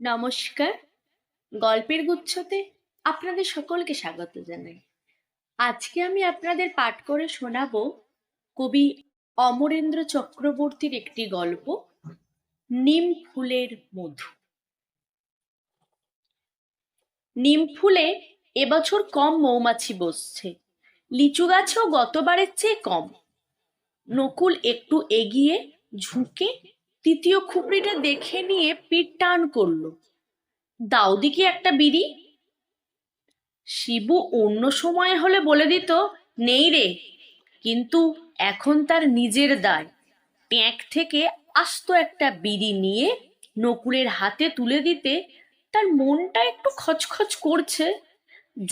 নমস্কার। গল্পের গুচ্ছতে আপনাদের সকলকে স্বাগত জানাই। আজকে আমি আপনাদের পাঠ করে শোনাবো কবি অমরেন্দ্র চক্রবর্তীর একটি গল্প, নিম ফুলের মধু। নিম ফুলে এবছর কম মৌমাছি বসছে, লিচু গাছেও গতবারের চেয়ে কম। নকুল একটু এগিয়ে ঝুঁকে তৃতীয় খুপড়িটা দেখে নিয়ে পিঠ টান করলো। দাও দিকে একটা বিড়ি। শিবু অন্য সময় হলে বলে দিত নেই রে, কিন্তু এখন তার নিজের দায়। ট্যাঁক থেকে আস্ত একটা বিড়ি নিয়ে নকুলের হাতে তুলে দিতে তার মনটা একটু খচখচ করছে।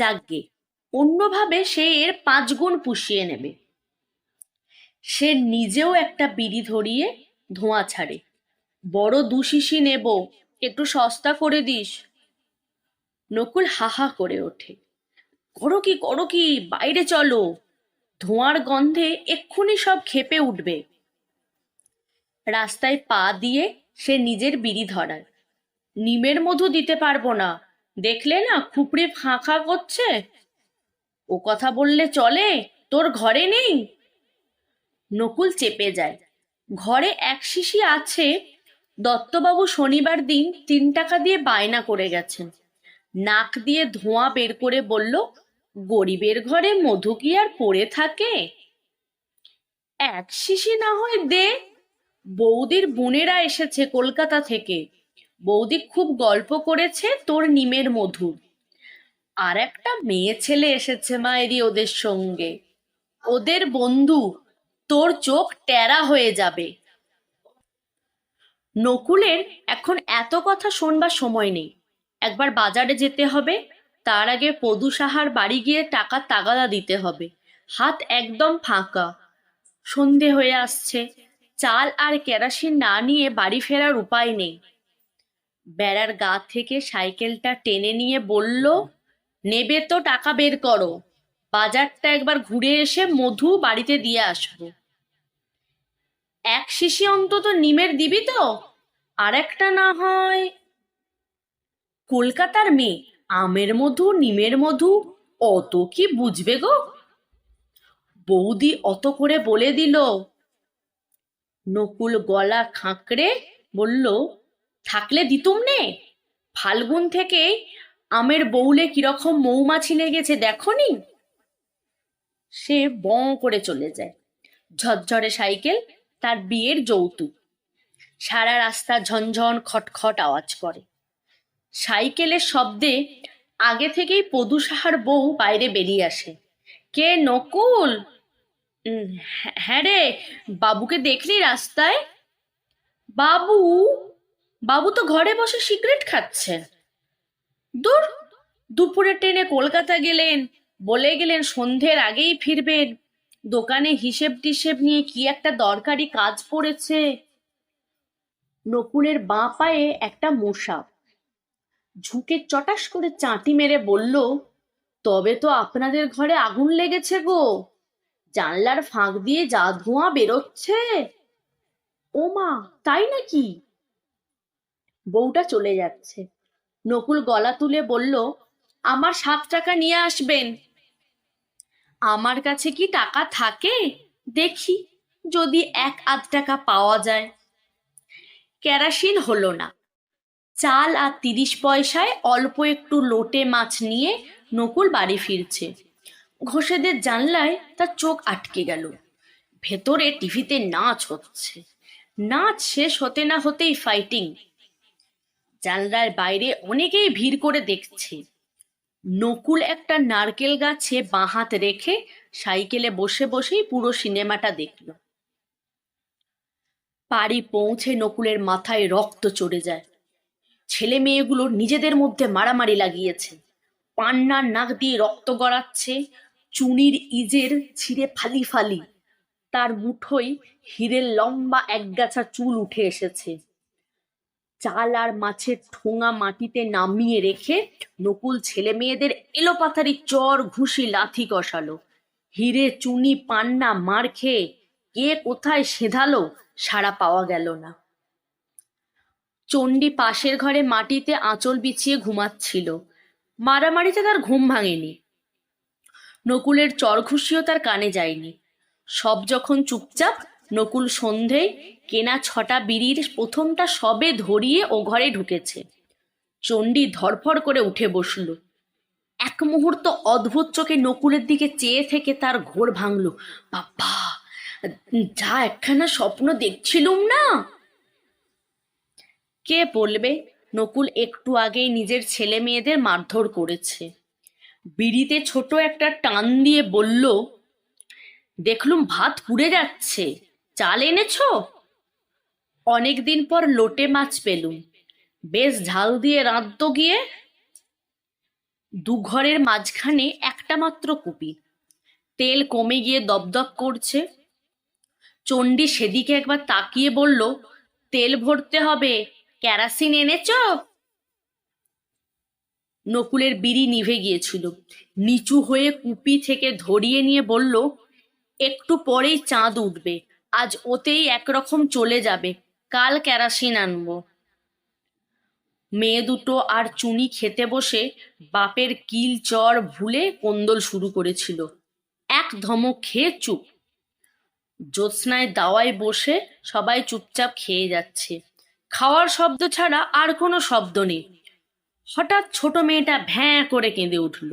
যাগ্গে, অন্যভাবে সে এর 5 গুণ পুষিয়ে নেবে। সে নিজেও একটা বিড়ি ধরিয়ে ধোঁয়া ছাড়ে। বড় 2 শিশি নেব, একটু সস্তা করে দিস। নকুল হাহা করে ওঠে, করো কি, বাইরে চলো, ধোঁয়ার গন্ধে এক্ষুনি সব ক্ষেপে উঠবে। রাস্তায় পা দিয়ে সে নিজের বিড়ি ধরায়। নিমের মধু দিতে পারবো না, দেখলে না খুপড়ি ফাঁকা করছে। ও কথা বললে চলে, তোর ঘরে নেই? নকুল চেপে যায়। ঘরে 1 শিশি আছে। দত্তবাবু শনিবার দিন 3 টাকা দিয়ে বায়না করে গেছেন। নাক দিয়ে ধোঁয়া বের করে বলল, গরিবের ঘরে মধু কি আর পড়ে থাকে? 1 শিশি না হয় দে। বৌদির বোনেরা এসেছে কলকাতা থেকে, বৌদি খুব গল্প করেছে তোর নিমের মধু। আর একটা মেয়ে ছেলে এসেছে মায়েরি ওদের সঙ্গে, ওদের বন্ধু। তোর চোখ টেরা হয়ে যাবে। নকুলের এখন এত কথা শোনবার সময় নেই। একবার বাজারে যেতে হবে, তার আগে পদু সাহার বাড়ি গিয়ে টাকা তাগাদা দিতে হবে। হাত একদম ফাঁকা। সন্ধে হয়ে আসছে, চাল আর কেরাসিন না নিয়ে বাড়ি ফেরার উপায় নেই। বেড়ার গা থেকে সাইকেলটা টেনে নিয়ে বলল, নেবে তো টাকা বের করো, বাজারটা একবার ঘুরে এসে মধু বাড়িতে দিয়ে আসবো। 1 শিশি অন্তত নিমের দিবি তো? আর একটা না হয়। কলকাতার মেয়ে, আমের মধু নিমের মধু অত কি বুঝবে গো? বৌদি অত করে বলে দিল। নকুল গলা খাঁকড়ে বলল, থাকলে দিতুম নে। ফাল্গুন থেকে আমের বউলে কিরকম মৌমাছি লেগেছে দেখনি? সে বঁ করে চলে যায়। ঝরঝরে সাইকেল, তার বিয়ের যৌতুক। সারা রাস্তা ঝনঝন খটখট আওয়াজ করে। সাইকেলের শব্দে আগে থেকেই পদু সাহার বউ বাইরে বেরিয়ে আসে। কে, নকুল? হ্যাঁ রে, বাবুকে দেখলি রাস্তায়? বাবু? বাবু তো ঘরে বসে সিগারেট খাচ্ছে। দূর, দুপুরে ট্রেনে কলকাতা গেলেন, বলে গেলেন সন্ধ্যের আগেই ফিরবেন। দোকানে হিসেব টিসেব নিয়ে কি একটা দরকারি কাজ পড়েছে। নকুলের বাঁ পায়ে একটা মশা। ঝুঁকে চটাস করে চাঁটি মেরে বলল, তবে তো আপনাদের ঘরে আগুন লেগেছে গো, জানলার ফাঁক দিয়ে যা ধোঁয়া বেরোচ্ছে। ও মা, তাই নাকি? বউটা চলে যাচ্ছে। নকুল গলা তুলে বলল, আমার 7 টাকা নিয়ে আসবেন। আমার কাছে কি টাকা থাকে? দেখি যদি 1-8 টাকা পাওয়া যায়। কেরাসিন হলো না। চাল আর 30 পয়সায় অল্প একটু লোটে মাছ নিয়ে নকুল বাড়ি ফিরছে। ঘোষেদের জানলায় তার চোখ আটকে গেল। ভেতরে টিভিতে নাচ হচ্ছে। নাচ শেষ হতে না হতেই ফাইটিং। জানলার বাইরে অনেকেই ভিড় করে দেখছে। নকুল একটা নারকেল গাছে বাঁ হাত রেখে সাইকেলে বসে বসেই পুরো সিনেমাটা দেখল। বাড়ি পৌঁছে নকুলের মাথায় রক্ত চড়ে যায়। ছেলে মেয়েগুলো নিজেদের মধ্যে মারামারি লাগিয়েছে। পান্নার নাক দিয়ে রক্ত গড়াচ্ছে, চুনির ইজের ছিঁড়ে ফালি ফালি। তার মুঠোয় হীরের লম্বা একগাছা চুল উঠে এসেছে। চাল আর মাছের ঠোঙা মাটিতে নামিয়ে রেখে নকুল ছেলে মেয়েদের এলোপাথারি চর ঘুষি লাথি কষালো। হিরে চুনি পান্না মার খেয়ে কে কোথায় সেধালো সাড়া পাওয়া গেল না। চণ্ডী পাশের ঘরে মাটিতে আঁচল বিছিয়ে ঘুমাচ্ছিল। মারামারিতে তার ঘুম ভাঙেনি, নকুলের চড়ঘুষিও তার কানে যায়নি। সব যখন চুপচাপ, নকুল সন্ধেয় কেনা 6টা বিড়ির প্রথমটা সবে ধরিয়ে ও ঘরে ঢুকেছে। চণ্ডী ধরফর করে উঠে বসল। এক মুহূর্ত অদ্ভুত চোখে নকুলের দিকে চেয়ে থেকে তার ঘোর ভাঙল। বাবা, যা একখানা স্বপ্ন দেখছিলুম না! কে বলবে নকুল একটু আগেই নিজের ছেলে মেয়েদের মারধর করেছে? বিড়িতে ছোট একটা টান দিয়ে বলল, দেখলুম ভাত পুড়ে যাচ্ছে, চাল এনেছো? অনেকদিন পর লোটে মাছ পেলুম, বেশ ঝাল দিয়ে রাঁধতো গিয়ে। দুঘরের মাঝখানে একটা মাত্র কুপি, তেল কমে গিয়ে দপদপ করছে। চণ্ডী সেদিকে একবার তাকিয়ে বলল, তেল ভরতে হবে, কেরাসিন এনেছো? নকুলের বিড়ি নিভে গিয়েছিল। নিচু হয়ে কুপি থেকে ধরিয়ে নিয়ে বলল, একটু পরেই চাঁদ উঠবে, আজ ওতেই একরকম চলে যাবে, কাল কেরাসিন আনবো। মেয়ে দুটো আর চুনি খেতে বসে বাপের কিল চর ভুলে কোন্দল শুরু করেছিল। এক ধমক খেয়ে চুপ। জ্যোৎস্নায় দাওয়ায় বসে সবাই চুপচাপ খেয়ে যাচ্ছে। খাওয়ার শব্দ ছাড়া আর কোনো শব্দ নেই। হঠাৎ ছোট মেয়েটা ভ্যাঁ করে কেঁদে উঠল।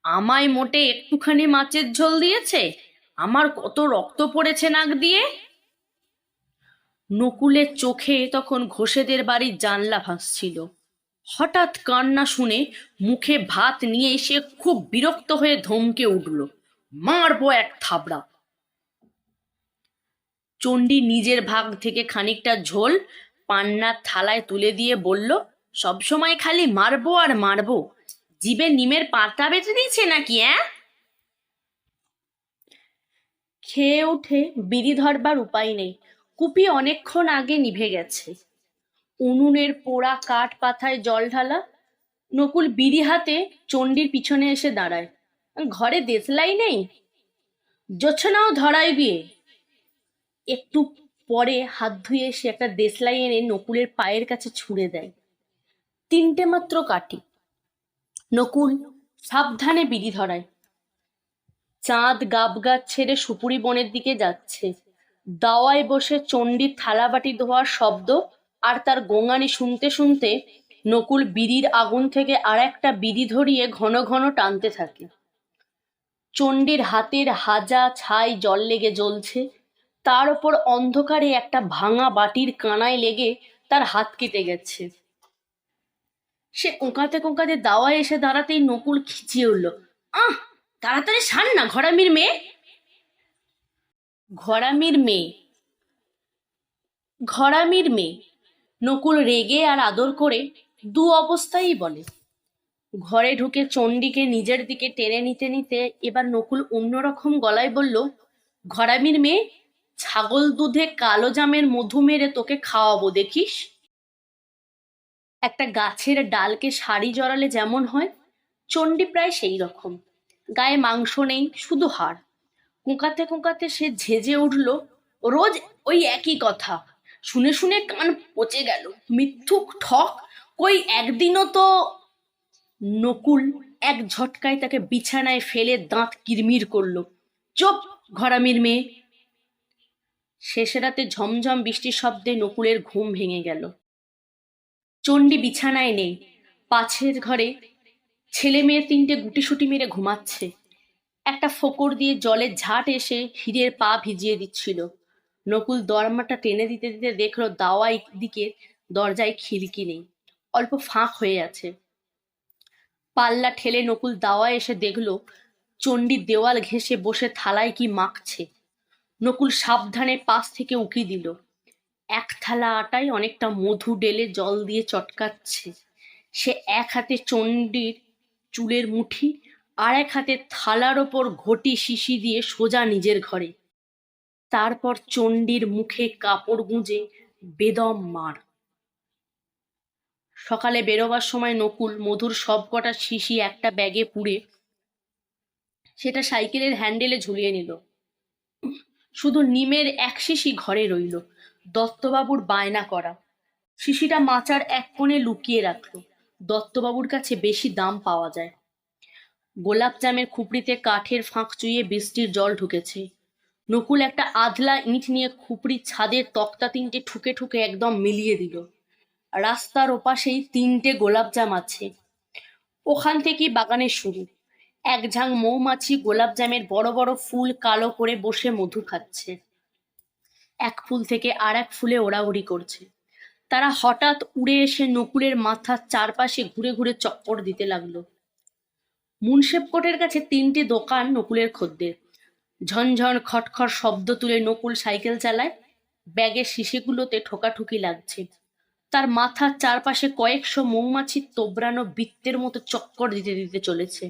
আমায় মোটে একটুখানি মাছের ঝোল দিয়েছে, আমার কত রক্ত পড়েছে নাক দিয়ে। নকুলের চোখে তখন ঘোষেদের বাড়ির জানলা ভাসছিল। হঠাৎ কান্না শুনে মুখে ভাত নিয়ে সে খুব বিরক্ত হয়ে ধমকে উঠল, মারবো এক থাবড়া। চণ্ডী নিজের ভাগ থেকে খানিকটা ঝোল পান্নার থালায় তুলে দিয়ে বলল, সবসময় খালি মারবো আর মারবো, জিভে নিমের পাতা বেঁচে দিয়েছে নাকি? খেয়ে উঠে বিড়ি ধরবার উপায় নেই, কুপি অনেকক্ষণ আগে নিভে গেছে। উনুনের পোড়া কাঠ পাথায় জল ঢালা। নকুল বিড়ি হাতে চণ্ডীর পিছনে এসে দাঁড়ায়। ঘরে দেশলাই নেই? জোছনাও ধরায় গিয়ে। একটু পরে হাত ধুয়ে সে একটা দেশলাই এনে নকুলের পায়ের কাছে ছুঁড়ে দেয়। 3টে মাত্র কাঠি। নকুল সাবধানে বিড়ি ধরায়। চাঁদ গাব গাছ ছেড়ে সুপুরি বনের দিকে যাচ্ছে। দাওয়ায় বসে চণ্ডীর থালাবাটি ধোয়ার শব্দ আর তার গোঙানি শুনতে শুনতে নকুল বিড়ির আগুন থেকে আর একটা বিড়ি ধরিয়ে ঘন ঘন টানতে থাকে। চণ্ডীর হাতের হাজা ছাই জল লেগে জ্বলছে, তার ওপর অন্ধকারে একটা ভাঙা বাটির কানায় লেগে তার হাত কেটে গেছে। সে কোঁকাতে কোঁকাতে দাওয়ায় এসে দাঁড়াতেই নকুল খিচিয়ে উঠল, আহ, তাড়াতাড়ি সার না, ঘরামির মেয়ে! ঘরামির মেয়ে, ঘরামির মেয়ে! নকুল রেগে আর আদর করে দু অবস্থায়ই বলে। ঘরে ঢুকে চণ্ডীকে নিজের দিকে টেনে নিতে নিতে এবার নকুল অন্যরকম গলায় বলল, ঘরামির মেয়ে, ছাগল দুধে কালো জামের মধু মেরে তোকে খাওয়াবো, দেখিস। একটা গাছের ডালকে শাড়ি জড়ালে যেমন হয়, চণ্ডী প্রায় সেই রকম। গায়ে মাংস নেই, শুধু হাড়। কোঁকাতে কোঁকাতে সে ঝেঁঝে উঠল, রোজ ওই একই কথা, শুনে শুনে কান পচে গেল, মিথ্যুক ঠক, কই একদিনও তো। নকুল এক ঝটকায় তাকে বিছানায় ফেলে দাঁত কিরমির করলো, চুপ, ঘরামির মেয়ে! শেষ রাতে ঝমঝম বৃষ্টির শব্দে নকুলের ঘুম ভেঙে গেল। চণ্ডী বিছানায় নেই, পাশের ঘরে ছেলে মেয়ে 3টে গুটিসুটি মেরে ঘুমাচ্ছে। একটা ফোকর দিয়ে জলের ঝাট এসে হীরের পা ভিজিয়ে দিচ্ছিল। নকুল দরমাটা টেনে দিতে দিতে দেখলো দাওয়াই দিকে দরজায় খিড়কি নেই, অল্প ফাঁক হয়ে আছে। পাল্লা ঠেলে নকুল দাওয়ায় এসে দেখলো চণ্ডী দেওয়াল ঘেঁষে বসে থালায় কি মাখছে। নকুল সাবধানে পাশ থেকে উকি দিল। এক থালা আটায় অনেকটা মধু ঢেলে জল দিয়ে চটকাচ্ছে। সে এক হাতে চণ্ডীর চুলের মুঠি, আর এক হাতে থালার ওপর ঘটি শিশি দিয়ে সোজা নিজের ঘরে। তারপর চণ্ডীর মুখে কাপড় গুঁজে বেদম মার। সকালে বেরোবার সময় নকুল মধুর সব কটা শিশি একটা ব্যাগে পুরে সেটা সাইকেলের হ্যান্ডেলে ঝুলিয়ে নিল। শুধু নিমের এক শিশি ঘরে রইল, দত্তবাবুর বায়না করা। শিশিটা মাচার এক কোণে লুকিয়ে রাখলো। দত্তবাবুর কাছে বেশি দাম পাওয়া যায়। গোলাপ জামের খুপড়িতে কাঠের ফাঁক চুইয়ে বৃষ্টির জল ঢুকেছে। নকুল একটা আধলা ইঁট নিয়ে খুপড়ির ছাদের তক্তা তিনটে ঠুকে ঠুকে একদম মিলিয়ে দিল। রাস্তার ওপাশেই তিনটে গোলাপজাম আছে। ওখান থেকেই বাগানের শুরু। এক ঝাঁক মৌমাছি গোলাপজামের বড় বড় ফুল কালো করে বসে মধু খাচ্ছে। এক ফুল থেকে আর এক ফুলে ওড়াউড়ি করছে। তারা হঠাৎ উড়ে এসে নকুলের মাথার চারপাশে ঘুরে ঘুরে চক্কর দিতে লাগলো। মুন্সেফ কোটের কাছে তিনটে দোকান নকুলের খদ্দের। ঝনঝন খটখট শব্দ তুলে নকুল সাইকেল চালায়। ব্যাগের শিশিগুলোতে ঠোকাঠুকি লাগছে। তার মাথার চারপাশে কয়েকশো মৌমাছির তোবড়ানো বৃত্তের মতো চক্কর দিতে দিতে চলেছে।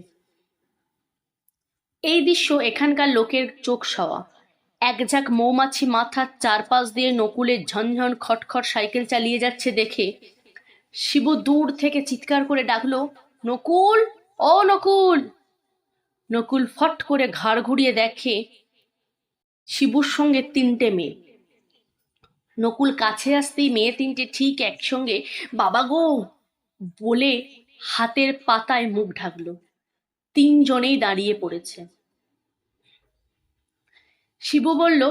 এই দৃশ্য এখানকার লোকের চোখ সওয়া। এক ঝাঁক মৌমাছি মাথার চারপাশ দিয়ে নকুলের ঝনঝন খটখট সাইকেল চালিয়ে যাচ্ছে দেখে শিবু দূর থেকে চিৎকার করে ডাকলো, নকুল, ও নকুল। নকুল ফট করে ঘাড় ঘুরিয়ে দেখে শিবুর সঙ্গে তিনটে মেয়ে। নকুল কাছে আসতেই মেয়ে তিনটে ঠিক একসঙ্গে বাবা গো বলে হাতের পাতায় মুখ ঢাকলো। তিনজনেই দাঁড়িয়ে পড়েছে। শিবু বলল,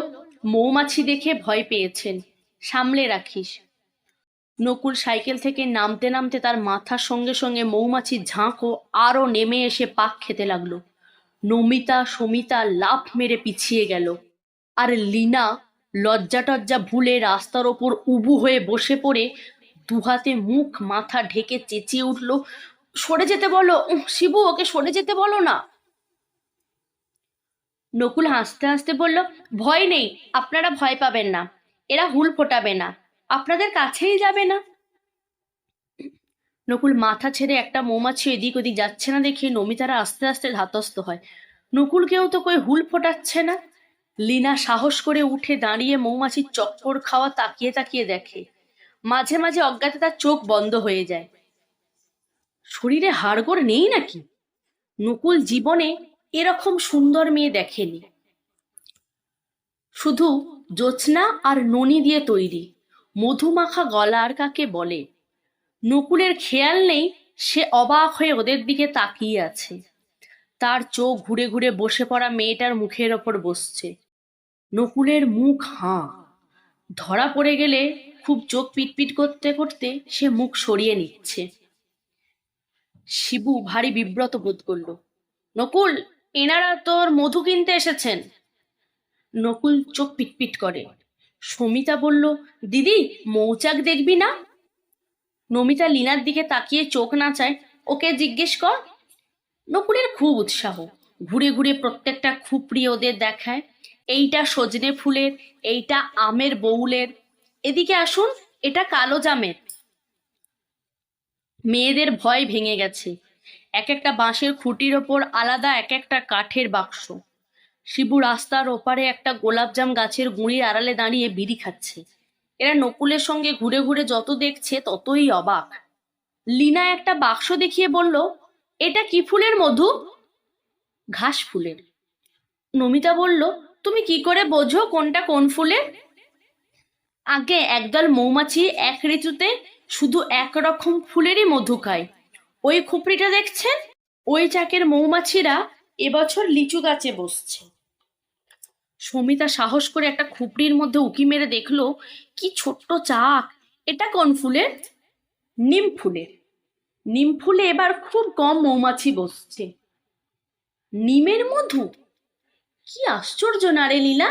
মৌমাছি দেখে ভয় পেয়েছেন, সামলে রাখিস। নকুল সাইকেল থেকে নামতে নামতে তার মাথার সঙ্গে সঙ্গে মৌমাছির ঝাঁকও আরো নেমে এসে পাক খেতে লাগলো। নমিতা সমিতা লাফ মেরে পিছিয়ে গেল, আর লীনা লজ্জা টজ্জা ভুলে রাস্তার ওপর উবু হয়ে বসে পড়ে দুহাতে মুখ মাথা ঢেকে চেঁচিয়ে উঠল, সরে যেতে বলো শিবু, ওকে সরে যেতে বলো না। নকুল হাসতে হাসতে বলল, ভয় নেই, আপনারা ভয় পাবেন না, এরা হুল ফোটাবে না, আপনাদের কাছেই যাবে না। নকুল মাথা ছেড়ে একটা মৌমাছি এদিক ওদিক যাচ্ছে না দেখে নমিতারা আস্তে আস্তে ধাতস্থ হয়। নকুলকেও তো কই হুল ফোটাচ্ছে না। লীনা সাহস করে উঠে দাঁড়িয়ে মৌমাছির চক্কর খাওয়া তাকিয়ে তাকিয়ে দেখে। মাঝে মাঝে অজ্ঞাতে তার চোখ বন্ধ হয়ে যায়। শরীরে হাড়গোড় নেই নাকি? নকুল জীবনে এরকম সুন্দর মেয়ে দেখেনি। শুধু জোছনা আর ননি দিয়ে তৈরি। মধুমাখা গলার কাকে বলে। নকুলের খেয়াল নেই সে অবাক হয়ে ওদের দিকে তাকিয়ে আছে। তার চোখ ঘুরে ঘুরে বসে পড়া মেয়েটার মুখের ওপর বসছে। নকুলের মুখ হাঁ। ধরা পড়ে গেলে খুব চোখ পিটপিট করতে করতে সে মুখ সরিয়ে নিচ্ছে। শিবু ভারী বিব্রত বোধ করল। নকুল, এনারা তোর মধু কিনতে এসেছেন। নকুল চোখ পিটপিট করে। সমিতা বলল, দিদি মৌচাক দেখবি না? নমিতা লীনার দিকে তাকিয়ে চোখ নাচায়, ওকে জিজ্ঞেস কর। নকুলের খুব উৎসাহ। ঘুরে ঘুরে প্রত্যেকটা খুপড়ি ওদের দেখায়, এইটা সজনে ফুলের, এইটা আমের বউলের, এদিকে আসুন, এটা কালো জামের। মেয়েদের ভয় ভেঙে গেছে। এক একটা বাঁশের খুঁটির ওপর আলাদা এক একটা কাঠের বাক্স। শিবু রাস্তার ওপারে একটা গোলাপজাম গাছের গুঁড়ির আড়ালে দাঁড়িয়ে বিড়ি খাচ্ছে। এরা নকুলের সঙ্গে ঘুরে ঘুরে যত দেখছে ততই অবাক। লীনা একটা বাক্স দেখিয়ে বলল, এটা কি ফুলের মধু? ঘাস ফুলের। নমিতা বলল, তুমি কি করে বোঝো কোনটা কোন ফুলের? আগে একদল মৌমাছি এক ঋতুতে শুধু একরকম ফুলেরই মধু খায়। ওই খুপড়িটা দেখছেন, ওই চাকের মৌমাছিরা এবছর লিচু গাছে বসছে। সমিতা সাহস করে একটা খুপড়ির মধ্যে উকি মেরে দেখলো, কি ছোট্ট চাক। এটা কোন ফুলের? নিম ফুলের। নিম ফুলে এবার খুব কম মৌমাছি বসছে। নিমের মধু? কি আশ্চর্য না রে লীলা।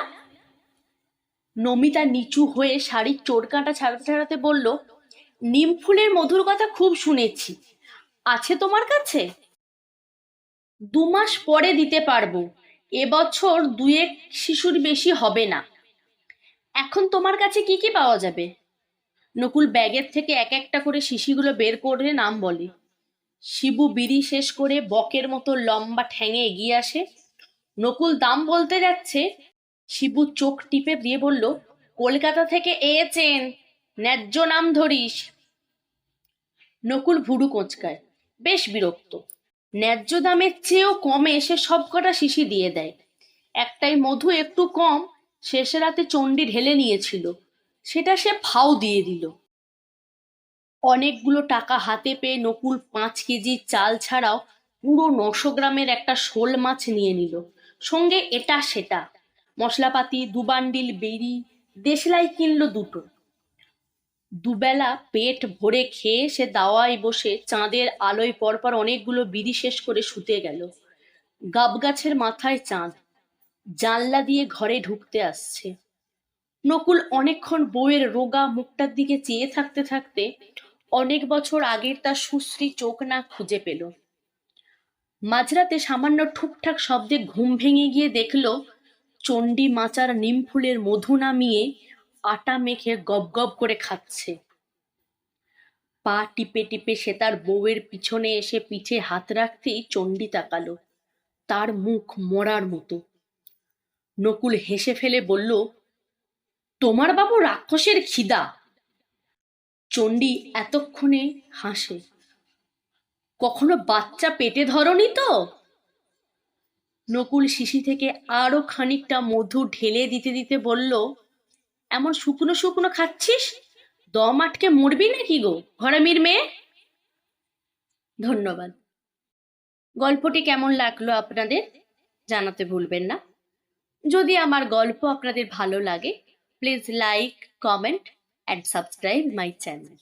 নমিতা নিচু হয়ে শাড়ির চোরকাঁটা ছাড়াতে ছাড়াতে বলল, নিম ফুলের মধুর কথা খুব শুনেছি, আছে তোমার কাছে? 2 মাস পরে দিতে পারবো, এবছর 2-1 শিশুর বেশি হবে না। এখন তোমার কাছে কি কি পাওয়া যাবে? নকুল ব্যাগের থেকে এক একটা করে শিশিগুলো বের করে নাম বলে। শিবু বিড়ি শেষ করে বকের মতো লম্বা ঠ্যাঙে এগিয়ে আসে। নকুল দাম বলতে যাচ্ছে, শিবু চোখ টিপে দিয়ে বলল, কলকাতা থেকে এসেছেন, ন্যায্য নাম ধরিস। নকুল ভুরু কোঁচকায়, বেশ বিরক্ত। ন্যায্য দামের চেয়েও কমে সে সব কটা শিশি দিয়ে দেয়। একটাই মধু একটু কম, শেষে রাতে চণ্ডী ঢেলে নিয়েছিল, সেটা সে ফাও দিয়ে দিল। অনেকগুলো টাকা হাতে পেয়ে নকুল 5 কেজি চাল ছাড়াও পুরো 900 গ্রামের একটা শোল মাছ নিয়ে নিল, সঙ্গে এটা সেটা মশলাপাতি, 2 বান্ডিল বেরি, দেশলাই কিনলো 2টো। দুবেলা পেট ভরে খেয়ে সে দাওয়ায় বসে চাঁদের আলোয় পরপর অনেকগুলো বিড়ি শেষ করে শুতে গেল। গাব গাছের মাথায় চাঁদ জানলা দিয়ে ঘরে ঢুকতে আসছে। নকুল অনেকক্ষণ বউয়ের রোগা মুখটার দিকে চেয়ে থাকতে থাকতে অনেক বছর আগের তার সুশ্রী চোখ না খুঁজে পেল। মাঝরাতে সামান্য ঠুকঠাক শব্দে ঘুম ভেঙে গিয়ে দেখলো চণ্ডী মাচার নিম ফুলের মধু নামিয়ে আটা মেখে গব গব করে খাচ্ছে। পা টিপে টিপে সে তার বউয়ের পিছনে এসে পিঠে হাত রাখতেই চণ্ডী তাকালো, তার মুখ মরার মতো। নকুল হেসে ফেলে বলল, তোমার বাবু রাক্ষসের খিদা। চণ্ডী এতক্ষণে হাসে, কখনো বাচ্চা পেটে ধরনি তো? নকুল শিশি থেকে আরো খানিকটা মধু ঢেলে দিতে দিতে বলল, এমন শুকনো শুকনো খাচ্ছিস, দম আটকে মরবি নাকি গো ঘরামির মেয়ে? ধন্যবাদ। গল্পটি কেমন লাগলো আপনাদের জানাতে ভুলবেন না। যদি আমার গল্প আপনাদের ভালো লাগে, please like, comment and subscribe my channel.